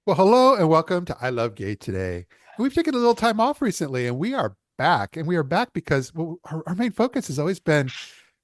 Well, hello and welcome to I Love Gay today. And we've taken a little time off recently, and we are back. And we are back because our main focus has always been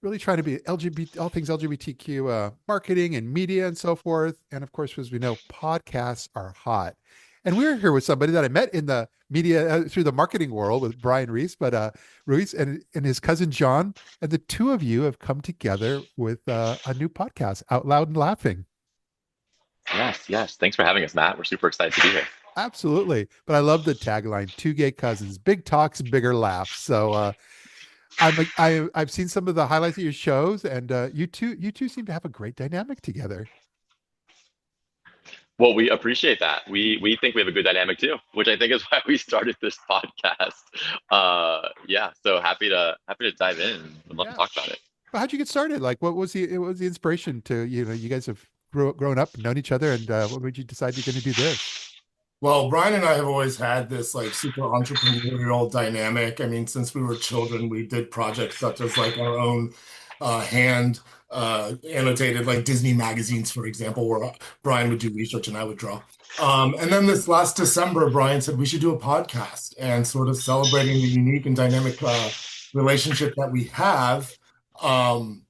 really trying to be LGBT, all things LGBTQ marketing and media and so forth. And of course, as we know, podcasts are hot. And we're here with somebody that I met in the media through the marketing world with Bryan Ruiz, Ruiz and his cousin John, and the two of you have come together with a new podcast, Out Loud and Laughing. Yes, yes. Thanks for having us, Matt. We're super excited to be here. Absolutely. But I love the tagline, two gay cousins, big talks, bigger laughs. So I've seen some of the highlights of your shows, and you two seem to have a great dynamic together. Well, we appreciate that. We think we have a good dynamic too, which I think is why we started this podcast. Yeah, so happy to dive in. Would love to Yeah. talk about it. But how'd you get started? Like what was the inspiration to, you guys have grown up and known each other, and what made you decide you're going to do this? Well, Brian and I have always had this like super entrepreneurial dynamic. I mean, since we were children, we did projects such as like our own hand annotated like Disney magazines, for example, where Brian would do research and I would draw. And then this last December, Brian said we should do a podcast and sort of celebrating the unique and dynamic relationship that we have. Um,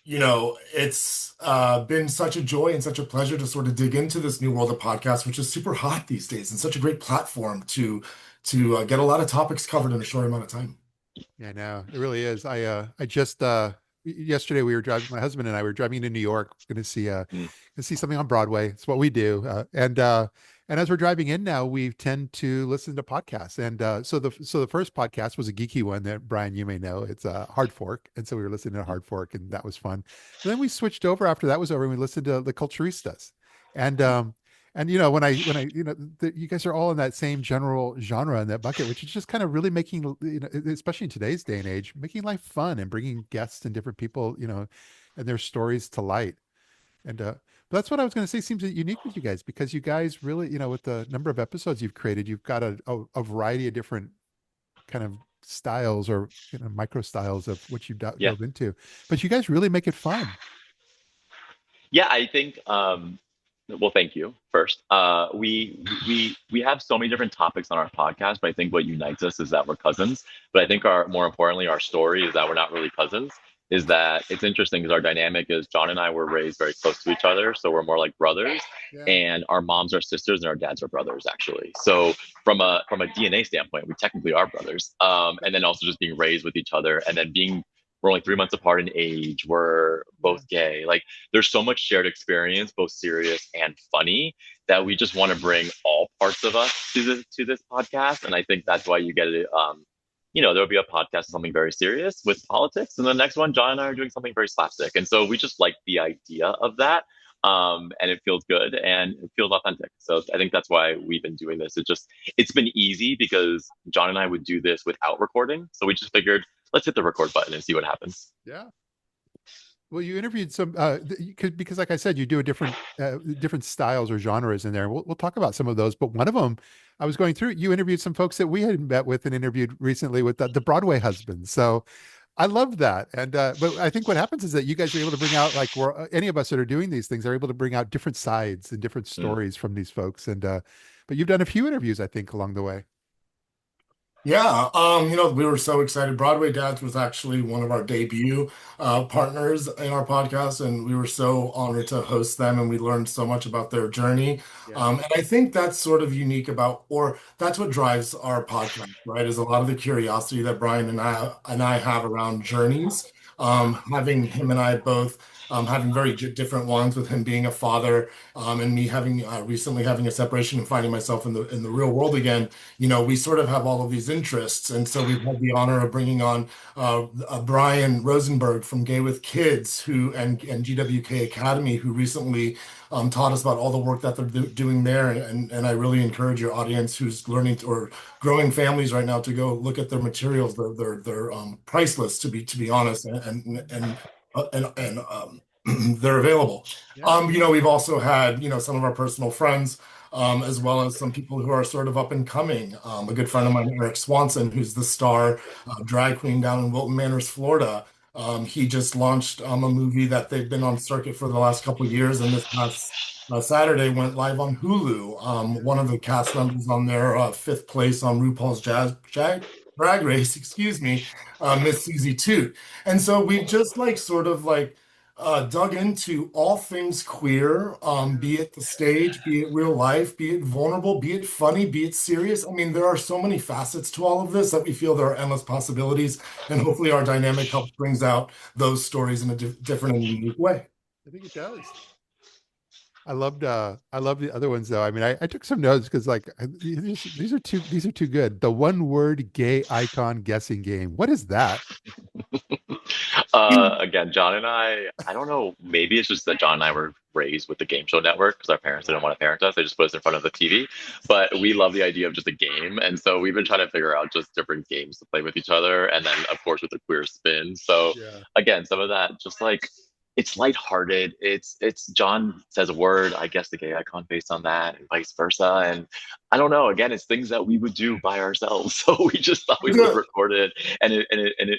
it's been such a joy and such a pleasure to sort of dig into this new world of podcasts, which is super hot these days and such a great platform to get a lot of topics covered in a short amount of time. Yeah, no, it really is. I just yesterday we were driving, my husband and I were driving to New York, going Mm. to see something on Broadway. It's what we do. And as we're driving in now, we tend to listen to podcasts. And so the first podcast was a geeky one that Brian, you may know. It's Hard Fork. And so we were listening to Hard Fork, and that was fun. And then we switched over after that was over, and we listened to the Culturistas. And when I you guys are all in that same general genre in that bucket, which is just kind of really making, especially in today's day and age, making life fun and bringing guests and different people, and their stories to light. And but that's what I was going to say seems unique with you guys, because you guys really, with the number of episodes you've created, you've got a variety of different kind of styles, or micro styles of what you Yeah. dove into, but you guys really make it fun. Yeah, I think well, thank you first. We have so many different topics on our podcast, but I think what unites us is that we're cousins. But I think our more importantly, our story is that we're not really cousins. Is that it's interesting because our dynamic is John and I were raised very close to each other, so we're more like brothers, Yeah. and our moms are sisters and our dads are brothers actually. So from a DNA standpoint, we technically are brothers. And then also just being raised with each other, and then being we're only 3 months apart in age. We're Yeah. both gay. Like there's so much shared experience, both serious and funny, that we just want to bring all parts of us to this podcast. And I think that's why you get it. There'll be a podcast something very serious with politics, and the next one, John and I are doing something very slapstick. And so we just like the idea of that. And it feels good and it feels authentic. So I think that's why we've been doing this. It's been easy because John and I would do this without recording. So we just figured, let's hit the record button and see what happens. Yeah. Well, you interviewed some because, like I said, you do a different styles or genres in there. We'll talk about some of those, but one of them, I was going through. You interviewed some folks that we had met with and interviewed recently with the Broadway husbands. So I love that. And but I think what happens is that you guys are able to bring out, like, any of us that are doing these things are able to bring out different sides and different Mm. stories from these folks. And but you've done a few interviews, I think, along the way. Yeah, we were so excited. Broadway Dads was actually one of our debut partners in our podcast, and we were so honored to host them, and we learned so much about their journey. Yeah. And I think that's sort of unique about, or that's what drives our podcast, right? Is a lot of the curiosity that Brian and I have around journeys. Having him and I both having very different ones, with him being a father, and me having recently having a separation and finding myself in the real world again. We sort of have all of these interests. And so we've had the honor of bringing on Brian Rosenberg from Gay with Kids, and GWK Academy, who recently taught us about all the work that they're doing there. And I really encourage your audience who's learning or growing families right now to go look at their materials. They're priceless, to be honest, and they're available. Yeah. We've also had, some of our personal friends, as well as some people who are sort of up and coming. A good friend of mine, Eric Swanson, who's the star drag queen down in Wilton Manors, Florida. He just launched a movie that they've been on circuit for the last couple of years, and this past Saturday went live on Hulu. One of the cast members on there, fifth place on RuPaul's Drag Race, excuse me, Miss Susie Toot. And so we've just like sort of like dug into all things queer, be it the stage, be it real life, be it vulnerable, be it funny, be it serious. I mean, there are so many facets to all of this that we feel there are endless possibilities, and hopefully our dynamic helps brings out those stories in a different and unique way. I think it does. I loved the other ones though. I mean, I took some notes because like these are too good. The one word gay icon guessing game. What is that? Again, John and I don't know, maybe it's just that John and I were raised with the game show network because our parents didn't want to parent us. They just put us in front of the TV. But we love the idea of just a game. And so we've been trying to figure out just different games to play with each other. And then, of course, with the queer spin. So, Yeah. again, some of that just like it's lighthearted. It's John says a word, I guess the gay icon based on that, and vice versa. And I don't know. Again, it's things that we would do by ourselves. So we just thought we would record it,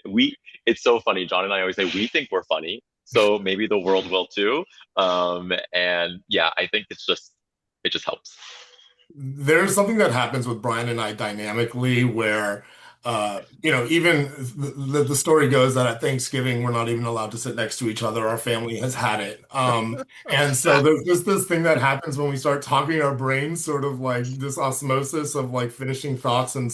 we. It's so funny. John and I always say we think we're funny, so maybe the world will too. And yeah, I think it just helps. There's something that happens with Brian and I dynamically where, even the story goes that at Thanksgiving, we're not even allowed to sit next to each other. Our family has had it. And so there's just this thing that happens when we start talking, our brains sort of like this osmosis of like finishing thoughts and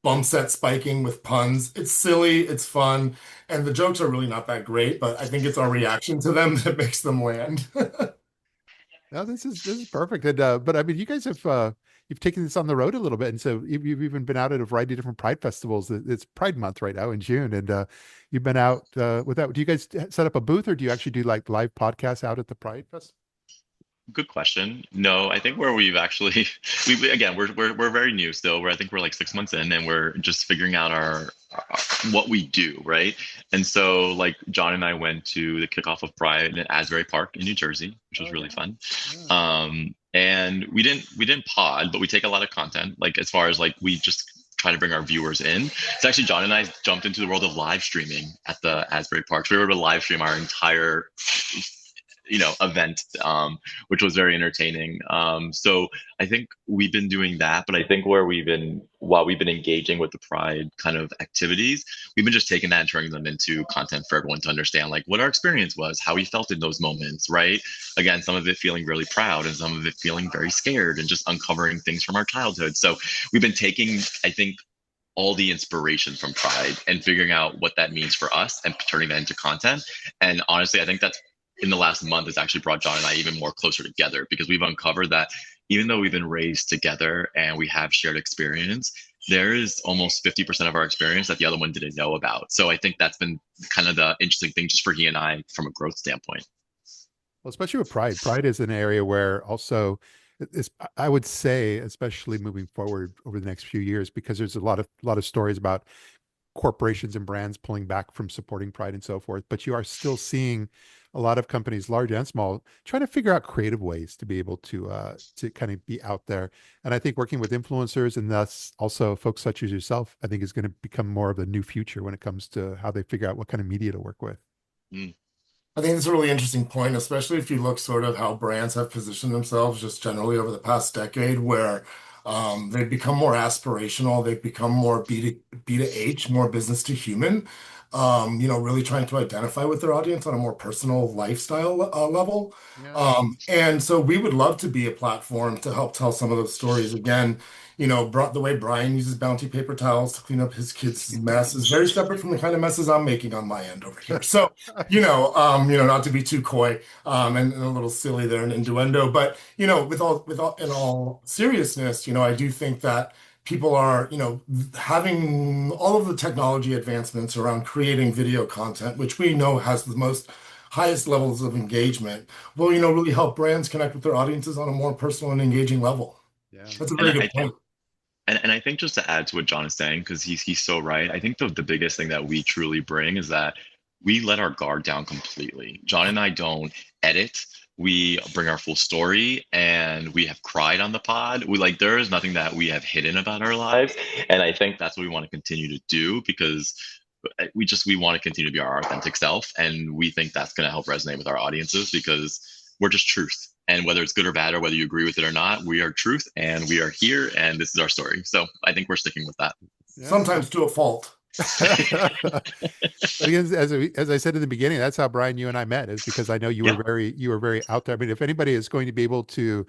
bump set spiking with puns. It's silly, it's fun, and the jokes are really not that great, but I think it's our reaction to them that makes them land. No, this is perfect. And but I mean, you guys have you've taken this on the road a little bit, and so you've even been out at a variety of different Pride festivals. It's Pride Month right now in June, and you've been out with that. Do you guys set up a booth, or do you actually do like live podcasts out at the Pride Fest? Good question. No, I think where we've actually we again we're very new still. I think we're like 6 months in, and we're just figuring out our what we do, right? And so like John and I went to the kickoff of Pride in Asbury Park in New Jersey, which was Oh really yeah. fun. Yeah. And we didn't pod, but we take a lot of content. Like as far as like we just try to bring our viewers in. So actually, John and I jumped into the world of live streaming at the Asbury Park. So we were able to live stream our entire event, which was very entertaining. So I think we've been doing that, but I think while we've been engaging with the Pride kind of activities, we've been just taking that and turning them into content for everyone to understand, like what our experience was, how we felt in those moments, right? Again, some of it feeling really proud and some of it feeling very scared and just uncovering things from our childhood. So we've been taking, I think, all the inspiration from Pride and figuring out what that means for us and turning that into content. And honestly, I think that's in the last month has actually brought John and I even more closer together because we've uncovered that even though we've been raised together and we have shared experience, there is almost 50% of our experience that the other one didn't know about. So I think that's been kind of the interesting thing just for he and I from a growth standpoint. Well, especially with Pride. Pride is an area where also it's, I would say, especially moving forward over the next few years, because there's a lot of stories about corporations and brands pulling back from supporting Pride and so forth. But you are still seeing a lot of companies, large and small, trying to figure out creative ways to be able to kind of be out there. And I think working with influencers and thus also folks such as yourself, I think is going to become more of the new future when it comes to how they figure out what kind of media to work with. Mm. I think it's a really interesting point, especially if you look sort of how brands have positioned themselves just generally over the past decade, where they've become more aspirational, they've become more B to H, more business to human, really trying to identify with their audience on a more personal lifestyle level. Yeah. And so we would love to be a platform to help tell some of those stories. Again, the way Brian uses bounty paper towels to clean up his kids' mess is very separate from the kind of messes I'm making on my end over here. So, not to be too coy, and a little silly there in innuendo, but in all seriousness, I do think that people are, having all of the technology advancements around creating video content, which we know has the most highest levels of engagement, will, really help brands connect with their audiences on a more personal and engaging level. Yeah. That's a And very I good think point. and I think just to add to what John is saying, because he's so right, I think the biggest thing that we truly bring is that we let our guard down completely. John and I don't edit. We bring our full story and we have cried on the pod. We like there is nothing that we have hidden about our lives. And I think that's what we want to continue to do because we want to continue to be our authentic self. And we think that's going to help resonate with our audiences because we're just truth. And whether it's good or bad, or whether you agree with it or not, we are truth, and we are here, and this is our story. So I think we're sticking with that. Yeah. Sometimes to a fault. Because as I said in the beginning, that's how Bryan, you and I met, is because I know you were very out there. I mean, if anybody is going to be able to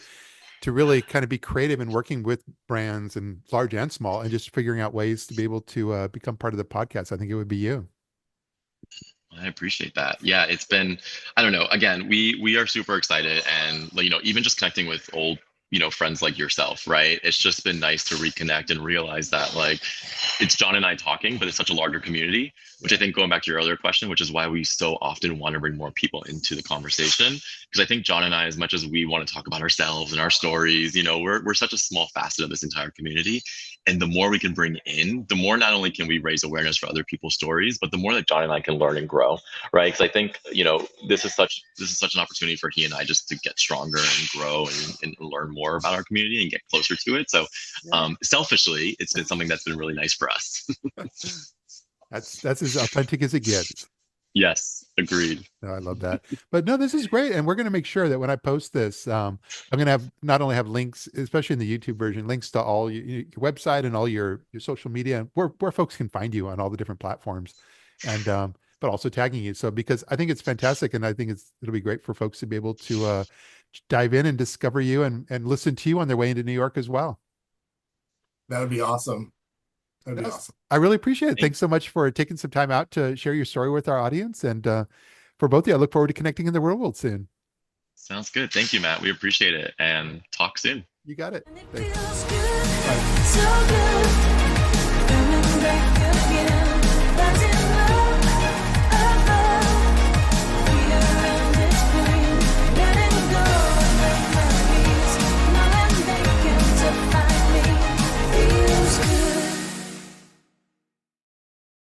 really kind of be creative in working with brands, and large and small, and just figuring out ways to be able to become part of the podcast, I think it would be you. I appreciate that. Yeah, it's been, I don't know, again, we are super excited, and even just connecting with old friends like yourself, right? It's just been nice to reconnect and realize that, like, it's Jon and I talking, but it's such a larger community, which I think, going back to your earlier question, which is why we so often want to bring more people into the conversation. Because I think Jon and I, as much as we want to talk about ourselves and our stories, we're such a small facet of this entire community. And the more we can bring in, the more not only can we raise awareness for other people's stories, but the more that Jon and I can learn and grow, right? Because I think, this is such an opportunity for he and I just to get stronger and grow and learn more about our community and get closer to it. So selfishly, it's been something that's been really nice for us. That's as authentic as it gets. Yes, agreed. No, I love that. But no, this is great. And we're going to make sure that when I post this, I'm going to have not only have links, especially in the YouTube version, links to all your website and all your social media, where folks can find you on all the different platforms, and but also tagging you. So, because I think it's fantastic, and I think it'll be great for folks to be able to dive in and discover you, and listen to you on their way into New York as well. That would be awesome. That'd be awesome. I really appreciate it. Thanks so much for taking some time out to share your story with our audience. And for both of you, I look forward to connecting in the real world soon. Sounds good. Thank you, Matt. We appreciate it, and talk soon. You got it. And it feels good, so good, coming back again.